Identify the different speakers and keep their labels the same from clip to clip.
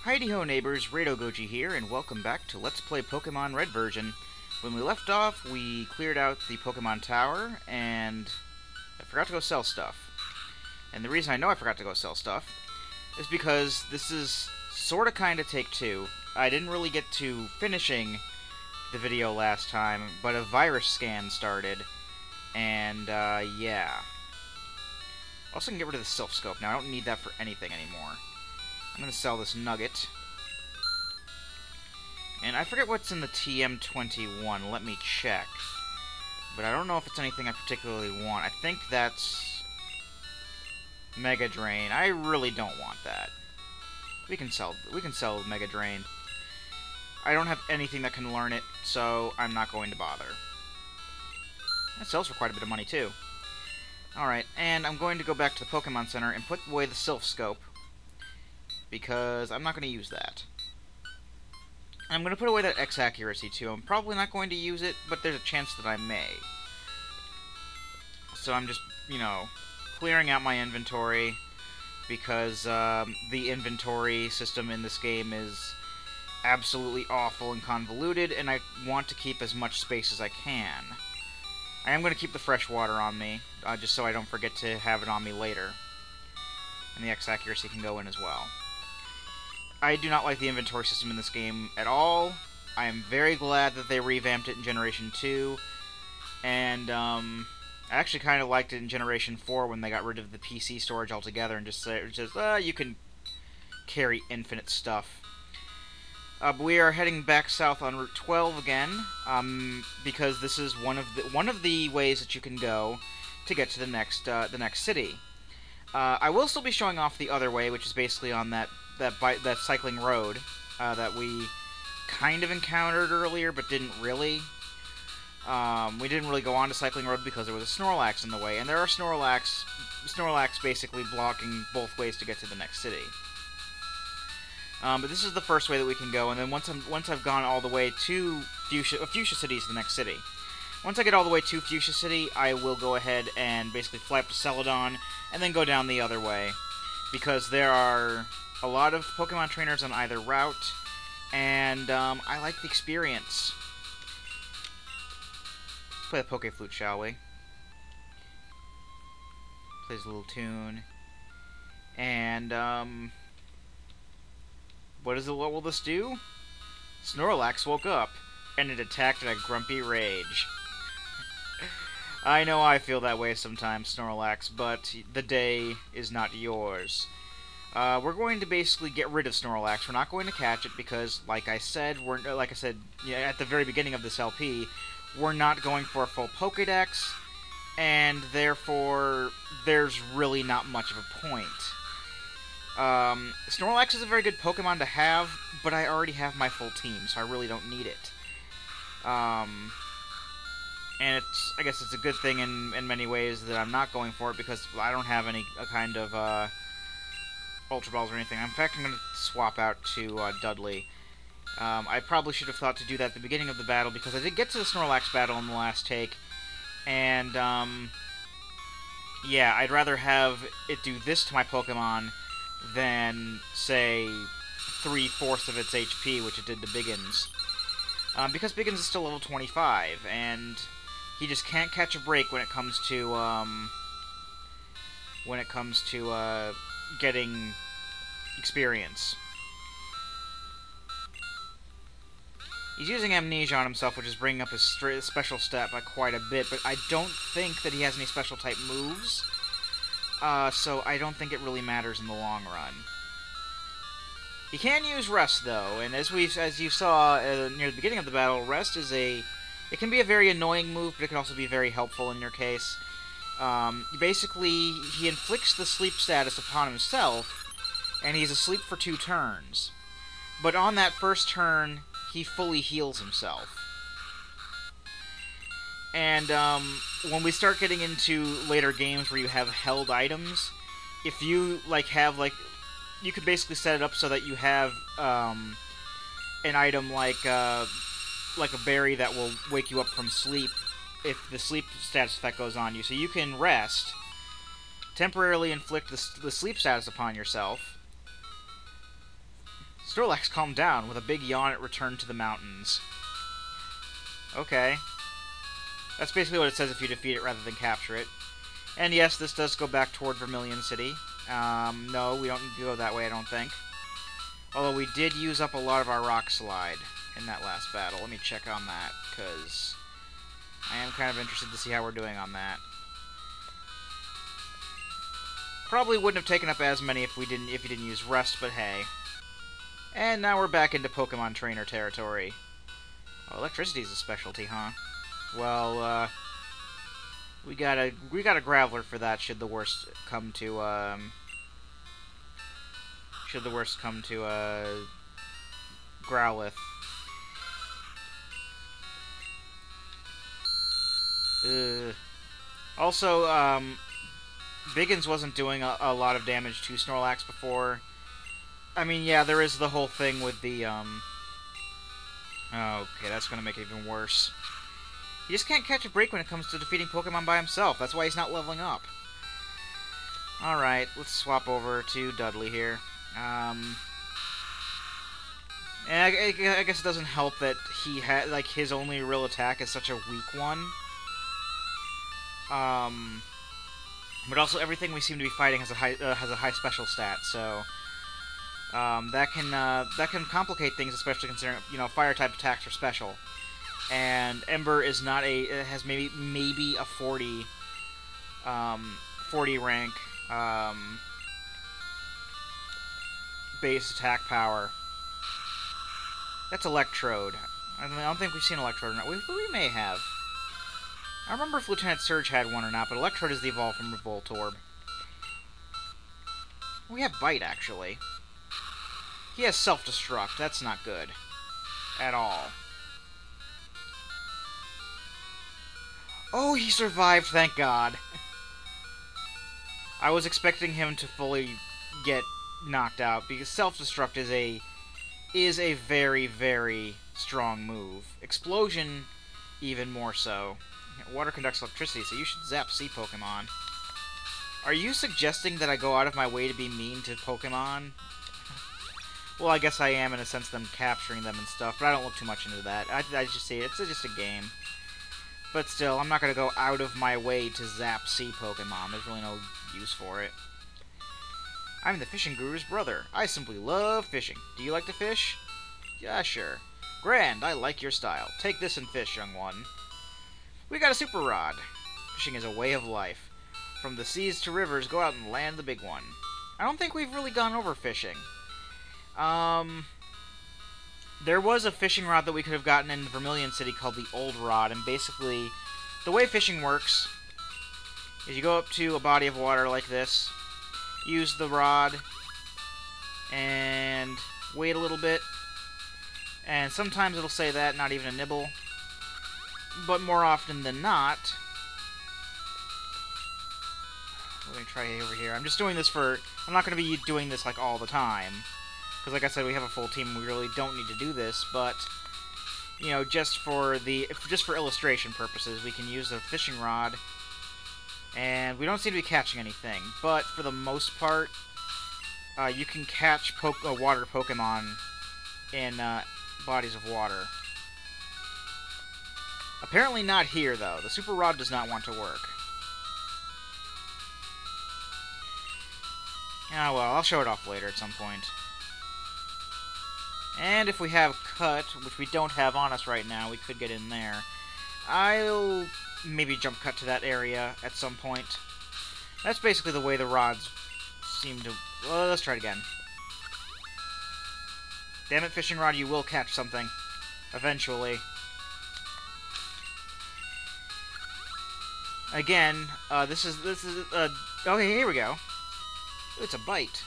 Speaker 1: Heidi-ho neighbors, Goji here, and welcome back to Let's Play Pokemon Red version. When we left off, we cleared out the Pokemon Tower, and I forgot to go sell stuff. And the reason I know I forgot to go sell stuff is because this is sorta kinda take two. I didn't really get to finishing the video last time, but a virus scan started, and yeah. Also can get rid of the Sylph Scope now. I don't need that for anything anymore. I'm going to sell this nugget. And I forget what's in the TM21. Let me check. But I don't know if it's anything I particularly want. I think that's Mega Drain. I really don't want that. We can sell Mega Drain. I don't have anything that can learn it, so I'm not going to bother. That sells for quite a bit of money too. Alright, and I'm going to go back to the Pokemon Center and put away the Sylph Scope, because I'm not going to use that. I'm going to put away that X accuracy too. I'm probably not going to use it, but there's a chance that I may. So I'm just, you know, clearing out my inventory, because the inventory system in this game is absolutely awful and convoluted, and I want to keep as much space as I can. I am going to keep the fresh water on me, just so I don't forget to have it on me later. And the X accuracy can go in as well. I do not like the inventory system in this game at all. I am very glad that they revamped it in Generation 2. And I actually kind of liked it in Generation 4 when they got rid of the PC storage altogether and just said, you can carry infinite stuff. But we are heading back south on Route 12 again, because this is one of the ways that you can go to get to the next city. I will still be showing off the other way, which is basically on that cycling road that we kind of encountered earlier, but didn't really. We didn't really go on to cycling road because there was a Snorlax in the way, and there are Snorlax basically blocking both ways to get to the next city. But this is the first way that we can go, and then once I've gone all the way to Fuchsia City is the next city. Once I get all the way to Fuchsia City, I will go ahead and basically fly up to Celadon, and then go down the other way, because there are a lot of Pokemon trainers on either route, and I like the experience. Let's play the Poke Flute, shall we? Plays a little tune, and what will this do? Snorlax woke up, and it attacked in a grumpy rage. I know I feel that way sometimes, Snorlax, but the day is not yours. We're going to basically get rid of Snorlax. We're not going to catch it because, like I said, at the very beginning of this LP, we're not going for a full Pokédex, and therefore there's really not much of a point. Snorlax is a very good Pokemon to have, but I already have my full team, so I really don't need it. And I guess it's a good thing in many ways that I'm not going for it, because I don't have any kind of Ultra Balls or anything. In fact, I'm going to swap out to Dudley. I probably should have thought to do that at the beginning of the battle, because I did get to the Snorlax battle in the last take, and yeah, I'd rather have it do this to my Pokemon than, say, 3/4 of its HP, which it did to Biggins. Because Biggins is still level 25, and he just can't catch a break when it comes to getting experience. He's using Amnesia on himself, which is bringing up his special stat by quite a bit, but I don't think that he has any special type moves, so I don't think it really matters in the long run. He can use Rest, though, and as you saw near the beginning of the battle, Rest is it can be a very annoying move, but it can also be very helpful in your case. Basically, he inflicts the sleep status upon himself, and he's asleep for 2 turns. But on that first turn, he fully heals himself. And when we start getting into later games where you have held items, if you you could basically set it up so that you have an item like a berry that will wake you up from sleep if the sleep status effect goes on you. So you can rest, temporarily inflict the sleep status upon yourself, Snorlax, calm down. With a big yawn, it returned to the mountains. Okay. That's basically what it says if you defeat it rather than capture it. And yes, this does go back toward Vermilion City. No, we don't need to go that way, I don't think. Although we did use up a lot of our Rock Slide in that last battle. Let me check on that, because I am kind of interested to see how we're doing on that. Probably wouldn't have taken up as many if you didn't use Rest, but hey. And now we're back into Pokemon Trainer territory. Oh, electricity's a specialty, huh? Well, we got a Graveler for that. Should the worst come to Growlithe. Also, Biggins wasn't doing a lot of damage to Snorlax before. I mean, yeah, there is the whole thing with the, okay, that's gonna make it even worse. He just can't catch a break when it comes to defeating Pokemon by himself. That's why he's not leveling up. Alright, let's swap over to Dudley here. And I guess it doesn't help that he had, like, his only real attack is such a weak one. But also everything we seem to be fighting has a high special stat, so that can complicate things, especially considering, you know, fire type attacks are special. And Ember is not it has maybe a 40 rank base attack power. That's Electrode. I don't think we've seen Electrode or not. We may have. I remember if Lieutenant Surge had one or not, but Electrode is the evolve from Revoltorb. We have Bite, actually. He has Self-Destruct. That's not good. At all. Oh, he survived, thank God. I was expecting him to fully get knocked out, because Self-Destruct is a very, very strong move. Explosion, even more so. Water conducts electricity, so you should zap sea Pokemon. Are you suggesting that I go out of my way to be mean to Pokemon? Well, I guess I am in a sense them capturing them and stuff, but I don't look too much into that. I just say it's just a game. But still, I'm not going to go out of my way to zap sea Pokemon. There's really no use for it. I'm the fishing guru's brother. I simply love fishing. Do you like to fish? Yeah, sure. Grand, I like your style. Take this and fish, young one. We got a super rod. Fishing is a way of life. From the seas to rivers, go out and land the big one. I don't think we've really gone over fishing. There was a fishing rod that we could have gotten in Vermilion City called the Old Rod, and basically, the way fishing works is you go up to a body of water like this, use the rod, and wait a little bit, and sometimes it'll say that, not even a nibble, but more often than not, let me try over here. I'm just doing this I'm not going to be doing this like all the time. Because like I said, we have a full team, we really don't need to do this, but, you know, just for illustration purposes, we can use the fishing rod, and we don't seem to be catching anything, but for the most part, you can catch water Pokemon in bodies of water. Apparently not here, though. The super rod does not want to work. Ah, well, I'll show it off later at some point. And if we have Cut, which we don't have on us right now, we could get in there. I'll maybe jump cut to that area at some point. That's basically the way the rods seem to... Well, let's try it again. Damn it, fishing rod, you will catch something. Eventually. Again, this is okay, here we go. It's a bite.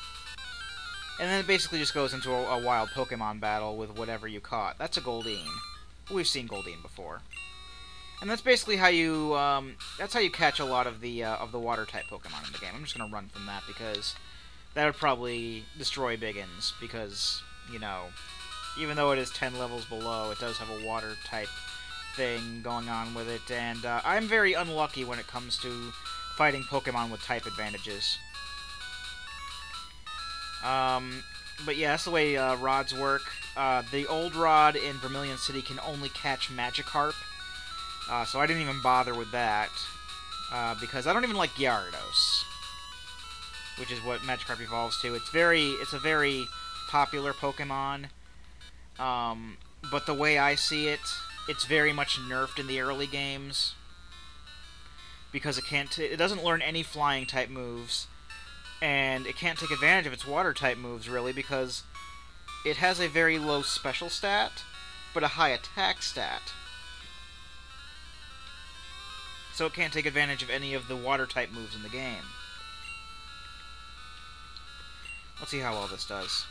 Speaker 1: And then it basically just goes into a wild Pokemon battle with whatever you caught. That's a Goldeen. We've seen Goldeen before. And that's basically how you, catch a lot of the water-type Pokemon in the game. I'm just gonna run from that because that would probably destroy Biggins, because, you know, even though it is 10 levels below, it does have a water-type thing going on with it, and I'm very unlucky when it comes to fighting Pokemon with type advantages. But yeah, that's the way rods work. The old rod in Vermilion City can only catch Magikarp, so I didn't even bother with that, because I don't even like Gyarados, which is what Magikarp evolves to. It's a very popular Pokemon, but the way I see it, it's very much nerfed in the early games, because it doesn't learn any flying type moves, and it can't take advantage of its water type moves really, because it has a very low special stat, but a high attack stat. So it can't take advantage of any of the water type moves in the game. Let's see how well this does.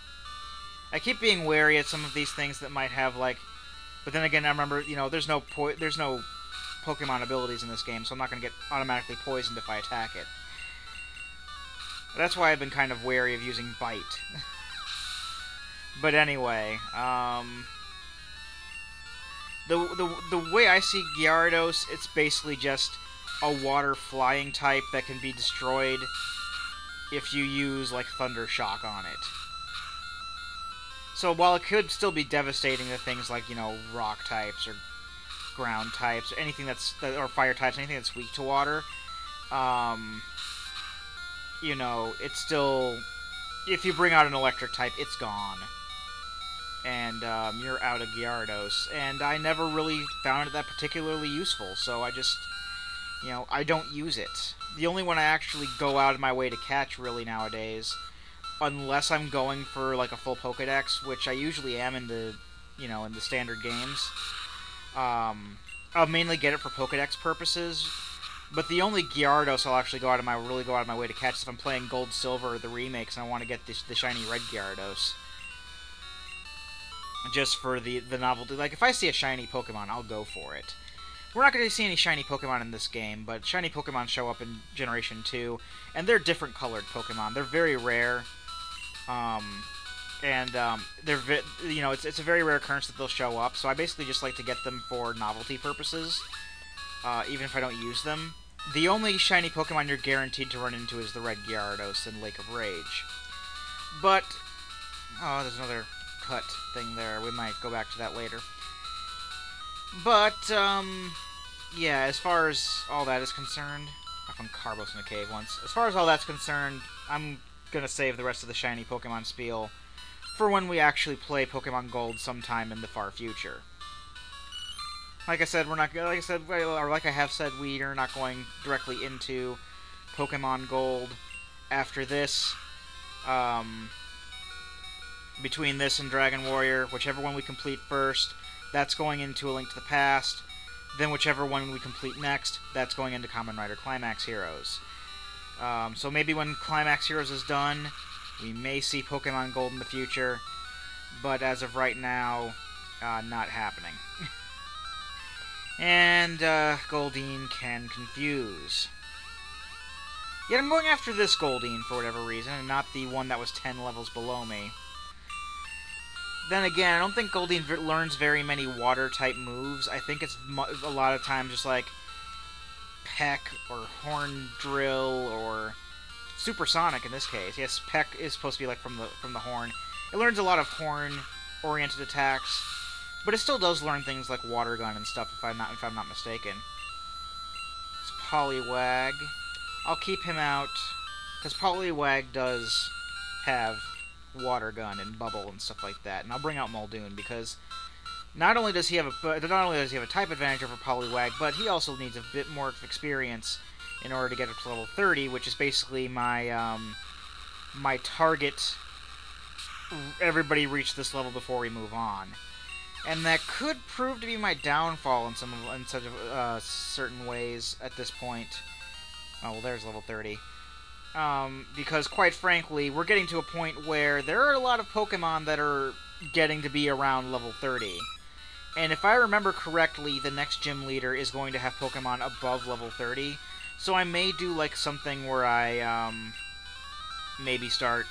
Speaker 1: I keep being wary at some of these things that might have, like... But then again, I remember, you know, there's no Pokemon abilities in this game, so I'm not going to get automatically poisoned if I attack it. That's why I've been kind of wary of using Bite. But anyway, the way I see Gyarados, it's basically just a water flying type that can be destroyed if you use, like, Thunder Shock on it. So while it could still be devastating to things like, you know, rock types or ground types, or anything or fire types, anything that's weak to water, you know, it's still, if you bring out an electric type, it's gone. And you're out of Gyarados. And I never really found it that particularly useful, so I just, you know, I don't use it. The only one I actually go out of my way to catch, really, nowadays, unless I'm going for, like, a full Pokedex, which I usually am in the, you know, in the standard games. I'll mainly get it for Pokedex purposes, but the only Gyarados I'll actually really go out of my way to catch is if I'm playing Gold, Silver, or the remakes, and I want to get the shiny red Gyarados. Just for the novelty. Like, if I see a shiny Pokemon, I'll go for it. We're not going to see any shiny Pokemon in this game, but shiny Pokemon show up in Generation 2, and they're different colored Pokemon. They're very rare. They're you know, it's a very rare occurrence that they'll show up, so I basically just like to get them for novelty purposes, even if I don't use them. The only shiny Pokemon you're guaranteed to run into is the red Gyarados in Lake of Rage. But, oh, there's another cut thing there. We might go back to that later. But, yeah, as far as all that is concerned, I found Carbos in a cave once. As far as all that's concerned, I'm gonna save the rest of the shiny Pokemon spiel for when we actually play Pokemon Gold sometime in the far future. Like I said, we are not going directly into Pokemon Gold after this. Between this and Dragon Warrior, whichever one we complete first, that's going into A Link to the Past. Then whichever one we complete next, that's going into Kamen Rider Climax Heroes. So maybe when Climax Heroes is done, we may see Pokemon Gold in the future, but as of right now, not happening. And Goldeen can confuse. Yet I'm going after this Goldeen for whatever reason, and not the one that was 10 levels below me. Then again, I don't think Goldeen learns very many water-type moves. I think it's a lot of times just like Peck or Horn Drill or Supersonic in this case. Yes, Peck is supposed to be like from the horn. It learns a lot of horn-oriented attacks, but it still does learn things like Water Gun and stuff if I'm not mistaken. It's Poliwag. I'll keep him out because Poliwag does have Water Gun and Bubble and stuff like that, and I'll bring out Muldoon because not only does he have a type advantage over Poliwag, but he also needs a bit more experience in order to get up to level 30, which is basically my my target. Everybody reach this level before we move on, and that could prove to be my downfall in such certain ways at this point. Oh well, there's level 30. Because quite frankly, we're getting to a point where there are a lot of Pokemon that are getting to be around level 30. And if I remember correctly, the next gym leader is going to have Pokemon above level 30. So I may do like something where I maybe start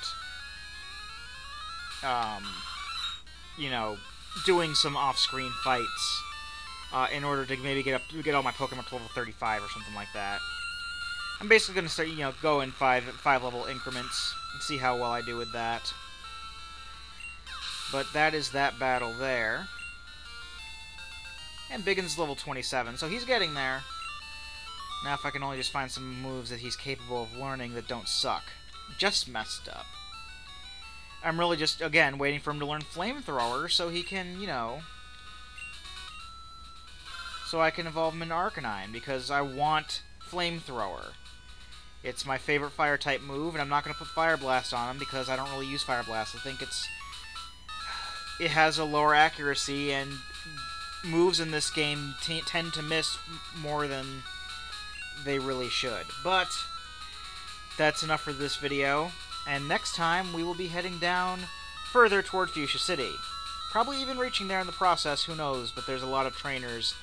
Speaker 1: you know, doing some off-screen fights in order to maybe get all my Pokemon to level 35 or something like that. I'm basically going to start, you know, go in five level increments and see how well I do with that. But that is that battle there. And Biggin's level 27, so he's getting there. Now if I can only just find some moves that he's capable of learning that don't suck. Just messed up. I'm really just, again, waiting for him to learn Flamethrower so he can, you know... So I can evolve him into Arcanine, because I want Flamethrower. It's my favorite Fire-type move, and I'm not going to put Fire Blast on him because I don't really use Fire Blast. I think it has a lower accuracy, and moves in this game tend to miss more than they really should. But that's enough for this video, and next time we will be heading down further toward Fuchsia City. Probably even reaching there in the process, who knows, but there's a lot of trainers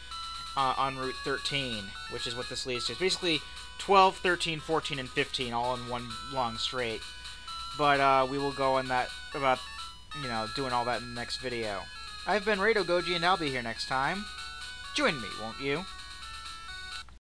Speaker 1: on Route 13, which is what this leads to. It's basically 12, 13, 14, and 15 all in one long straight. But we will go on that, about, you know, doing all that in the next video. I've been Rado Goji, and I'll be here next time. Join me, won't you?